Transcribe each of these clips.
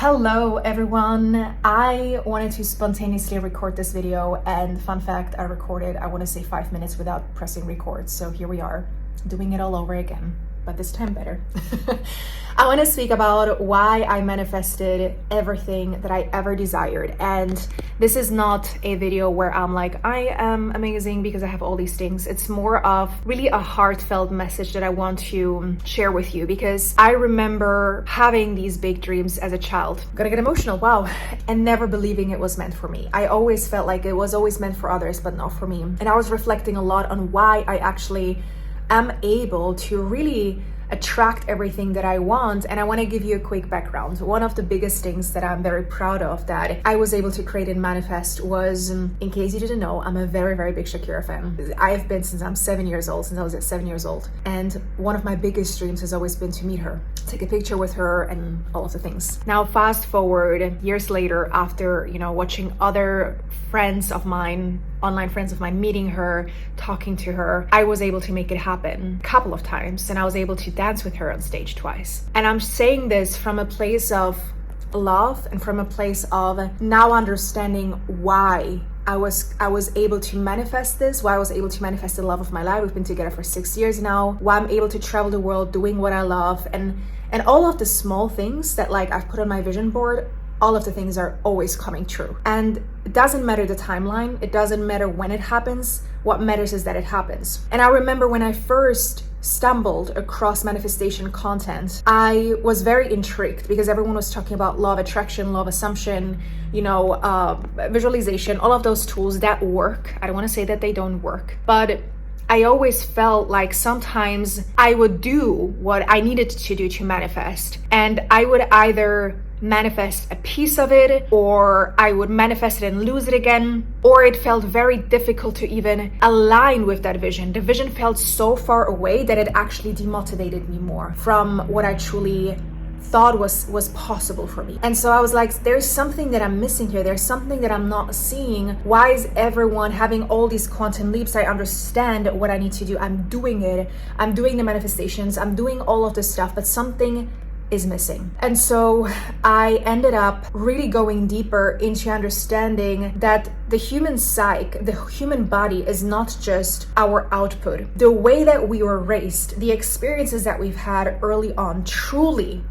Hello everyone. I wanted to spontaneously record this video, and fun fact, I recorded, I want to say 5 minutes without pressing record. So here we are doing it all over again, but this time better. I want to speak about why I manifested everything that I ever desired. And this is not a video where I'm like, I am amazing because I have all these things. It's more of really a heartfelt message that I want to share with you, because I remember having these big dreams as a child. I'm gonna get emotional, wow. And never believing it was meant for me. I always felt like it was always meant for others, but not for me. And I was reflecting a lot on why I actually am able to really attract everything that I want. And I want to give you a quick background. One of the biggest things that I'm very proud of that I was able to create and manifest was, in case you didn't know, I'm a very, very big Shakira fan. I have been since I'm 7 years old, since I was 7 years old. And one of my biggest dreams has always been to meet her, take a picture with her and all of the things. Now, fast forward years later, after, watching other friends of mine, online friends of mine, meeting her, talking to her, I was able to make it happen a couple of times, and I was able to dance with her on stage twice. And I'm saying this from a place of love and from a place of now understanding why I was able to manifest this, why I was able to manifest the love of my life. We've been together for 6 years now, why I'm able to travel the world doing what I love, and all of the small things that I've put on my vision board. All of the things are always coming true. And it doesn't matter the timeline, it doesn't matter when it happens, what matters is that it happens. And I remember when I first stumbled across manifestation content, I was very intrigued because everyone was talking about law of attraction, law of assumption, visualization, all of those tools that work. I don't want to say that they don't work, but I always felt like sometimes I would do what I needed to do to manifest, and I would either manifest a piece of it, or I would manifest it and lose it again, or it felt very difficult to even align with that vision. The vision felt so far away that it actually demotivated me more from what I truly thought was possible for me. And so I was like, there's something that I'm missing here. There's something that I'm not seeing. Why is everyone having all these quantum leaps? I understand what I need to do. I'm doing it. I'm doing the manifestations. I'm doing all of this stuff, but something is missing. And so I ended up really going deeper into understanding that the human psyche, the human body, is not just our output. The way that we were raised, the experiences that we've had early on truly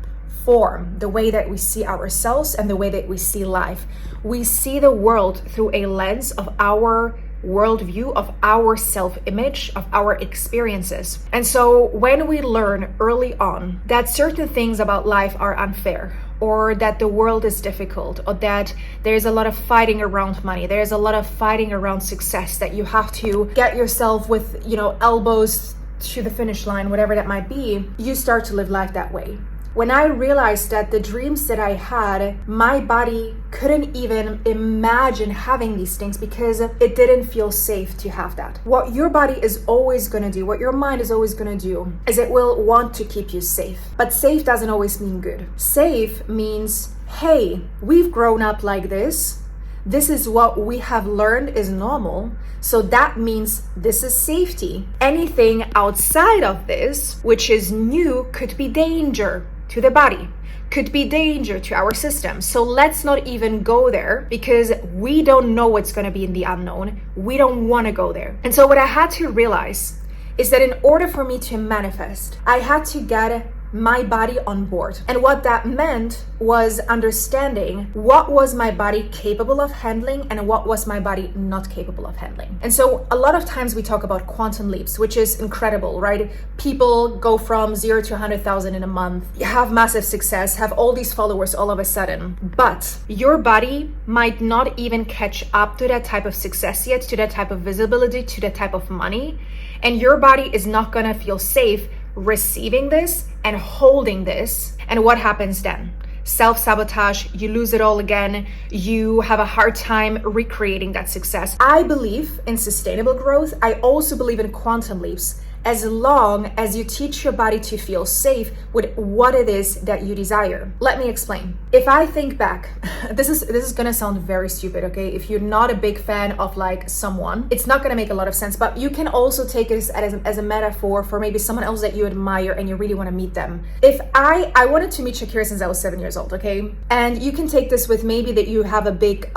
form the way that we see ourselves and the way that we see life. We see the world through a lens of our worldview, of our self-image, of our experiences. And so when we learn early on that certain things about life are unfair, or that the world is difficult, or that there's a lot of fighting around money, there's a lot of fighting around success, that you have to get yourself with, elbows to the finish line, whatever that might be, you start to live life that way. When I realized that the dreams that I had, my body couldn't even imagine having these things because it didn't feel safe to have that. What your body is always gonna do, what your mind is always gonna do, is it will want to keep you safe. But safe doesn't always mean good. Safe means, hey, we've grown up like this. This is what we have learned is normal. So that means this is safety. Anything outside of this, which is new, could be danger to the body, could be danger to our system. So let's not even go there, because we don't know what's going to be in the unknown. We don't want to go there. And so what I had to realize is that in order for me to manifest, I had to get my body on board. And what that meant was understanding what was my body capable of handling and what was my body not capable of handling. And so a lot of times we talk about quantum leaps, which is incredible, right? People go from 0 to 100,000 in a month, have massive success, have all these followers all of a sudden. But your body might not even catch up to that type of success yet, to that type of visibility, to that type of money. And your body is not gonna feel safe receiving this and holding this. And what happens then? Self-sabotage, you lose it all again, you have a hard time recreating that success. I believe in sustainable growth. I also believe in quantum leaps. as long as you teach your body to feel safe with what it is that you desire. Let me explain. If I think back, this is gonna sound very stupid, okay? If you're not a big fan of like someone, it's not gonna make a lot of sense, but you can also take it as a metaphor for maybe someone else that you admire and you really want to meet them. If I wanted to meet Shakira since I was 7 years old, okay? And you can take this with maybe that you have a big,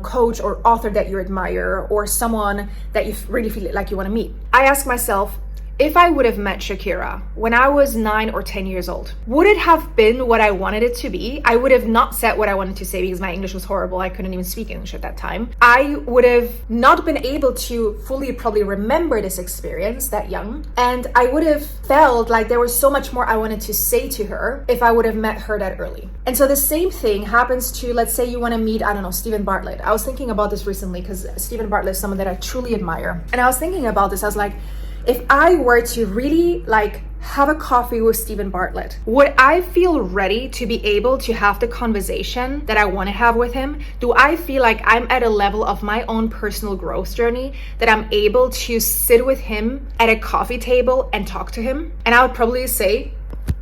coach or author that you admire, or someone that you really feel like you want to meet. I ask myself, if I would have met Shakira when I was 9 or 10 years old, would it have been what I wanted it to be? I would have not said what I wanted to say because my English was horrible. I couldn't even speak English at that time. I would have not been able to fully probably remember this experience that young. And I would have felt like there was so much more I wanted to say to her if I would have met her that early. And so the same thing happens to, let's say you want to meet, Stephen Bartlett. I was thinking about this recently because Stephen Bartlett is someone that I truly admire. And I was thinking about this, I was like, if I were to really have a coffee with Stephen Bartlett, would I feel ready to be able to have the conversation that I want to have with him? Do I feel like I'm at a level of my own personal growth journey that I'm able to sit with him at a coffee table and talk to him? And I would probably say,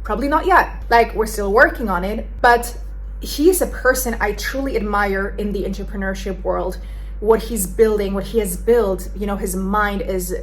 probably not yet. We're still working on it, but he is a person I truly admire in the entrepreneurship world. What he's building, what he has built, his mind is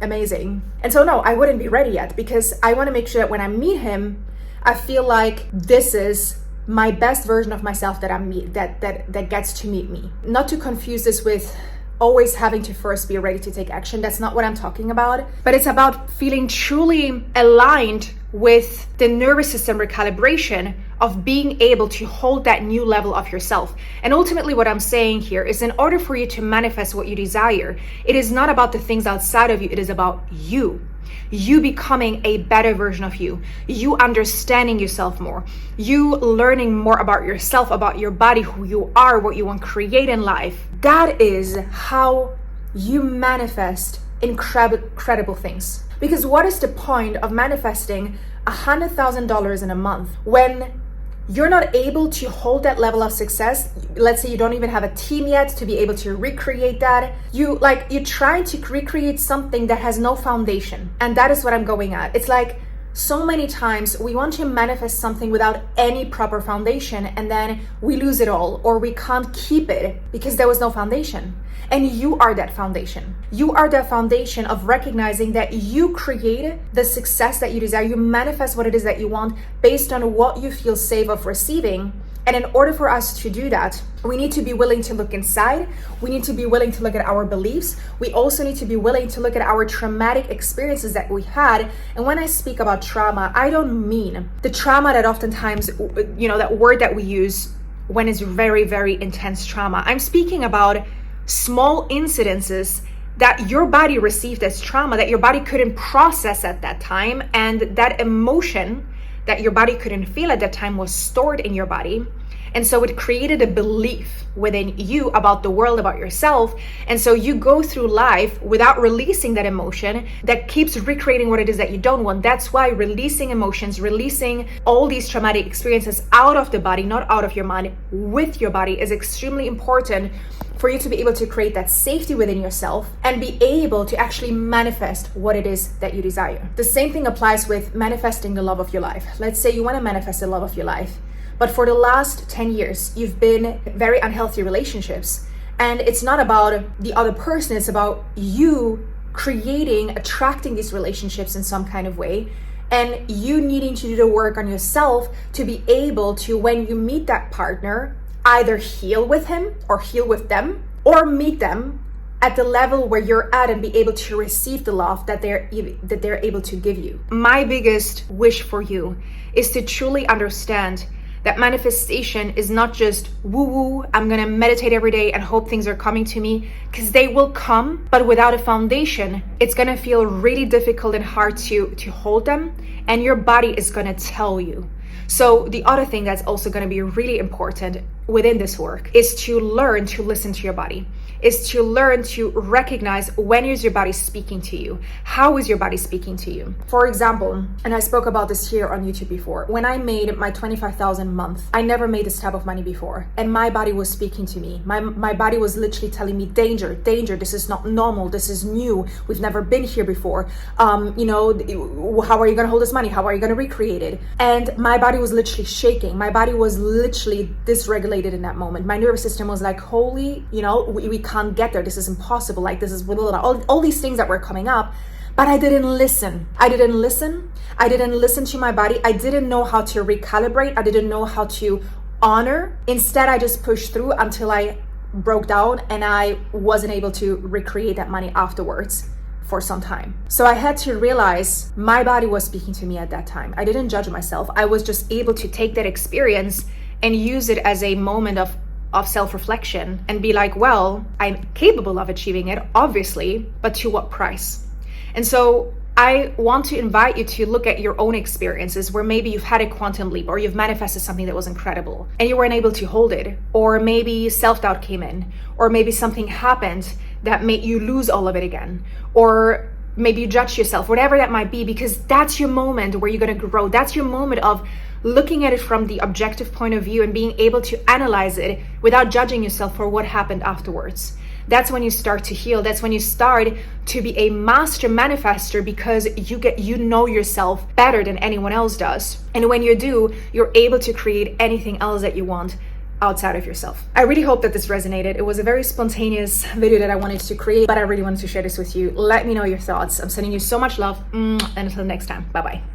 amazing. And so no, I wouldn't be ready yet because I want to make sure that when I meet him, I feel like this is my best version of myself that gets to meet me. Not to confuse this with always having to first be ready to take action. That's not what I'm talking about. But it's about feeling truly aligned with the nervous system recalibration of being able to hold that new level of yourself. And ultimately what I'm saying here is, in order for you to manifest what you desire, it is not about the things outside of you, it is about you. You becoming a better version of you, you understanding yourself more, you learning more about yourself, about your body, who you are, what you want to create in life. That is how you manifest incredible things. Because what is the point of manifesting $100,000 in a month when you're not able to hold that level of success? Let's say you don't even have a team yet to be able to recreate that. You're trying to recreate something that has no foundation. And that is what I'm going at. It's like so many times we want to manifest something without any proper foundation, and then we lose it all, or we can't keep it because there was no foundation. And you are that foundation. You are that foundation of recognizing that you create the success that you desire. You manifest what it is that you want based on what you feel safe of receiving. And in order for us to do that, we need to be willing to look inside. We need to be willing to look at our beliefs. We also need to be willing to look at our traumatic experiences that we had. And when I speak about trauma, I don't mean the trauma that oftentimes, that word that we use when it's very, very intense trauma. I'm speaking about small incidences that your body received as trauma, that your body couldn't process at that time, and that emotion that your body couldn't feel at that time was stored in your body. And so it created a belief within you about the world, about yourself. And so you go through life without releasing that emotion that keeps recreating what it is that you don't want. That's why releasing emotions, releasing all these traumatic experiences out of the body, not out of your mind, with your body, is extremely important for you to be able to create that safety within yourself and be able to actually manifest what it is that you desire. The same thing applies with manifesting the love of your life. Let's say you want to manifest the love of your life, but for the last 10 years, you've been in very unhealthy relationships. And it's not about the other person, it's about you attracting these relationships in some kind of way. And you needing to do the work on yourself to be able to, when you meet that partner, either heal with him or heal with them, or meet them at the level where you're at and be able to receive the love that they're able to give you. My biggest wish for you is to truly understand that manifestation is not just woo-woo, I'm gonna meditate every day and hope things are coming to me, because they will come, but without a foundation, it's gonna feel really difficult and hard to hold them, and your body is gonna tell you. So the other thing that's also gonna be really important within this work is to learn to listen to your body. is to learn to recognize when is your body speaking to you? How is your body speaking to you? For example, and I spoke about this here on YouTube before, when I made my 25,000 a month, I never made this type of money before. And my body was speaking to me. My body was literally telling me, danger, danger, this is not normal, this is new, we've never been here before. You know, how are you gonna hold this money? How are you gonna recreate it? And my body was literally shaking. My body was literally dysregulated in that moment. My nervous system was like, holy, you know, we can't get there. This is impossible. Like, this is blah, blah, blah. All these things that were coming up. But I didn't listen. I didn't listen to my body. I didn't know how to recalibrate. I didn't know how to honor. Instead, I just pushed through until I broke down and I wasn't able to recreate that money afterwards for some time. So I had to realize my body was speaking to me at that time. I didn't judge myself. I was just able to take that experience and use it as a moment of self-reflection and be like, well, I'm capable of achieving it, obviously, but to what price? And so I want to invite you to look at your own experiences where maybe you've had a quantum leap or you've manifested something that was incredible and you weren't able to hold it, or maybe self-doubt came in, or maybe something happened that made you lose all of it again, or maybe you judge yourself, whatever that might be, because that's your moment where you're going to grow. That's your moment of looking at it from the objective point of view and being able to analyze it without judging yourself for what happened afterwards. That's when you start to heal. That's when you start to be a master manifester, because you know yourself better than anyone else does. And when you do, you're able to create anything else that you want outside of yourself. I really hope that this resonated. It was a very spontaneous video that I wanted to create, but I really wanted to share this with you. Let me know your thoughts. I'm sending you so much love, and until next time, bye-bye.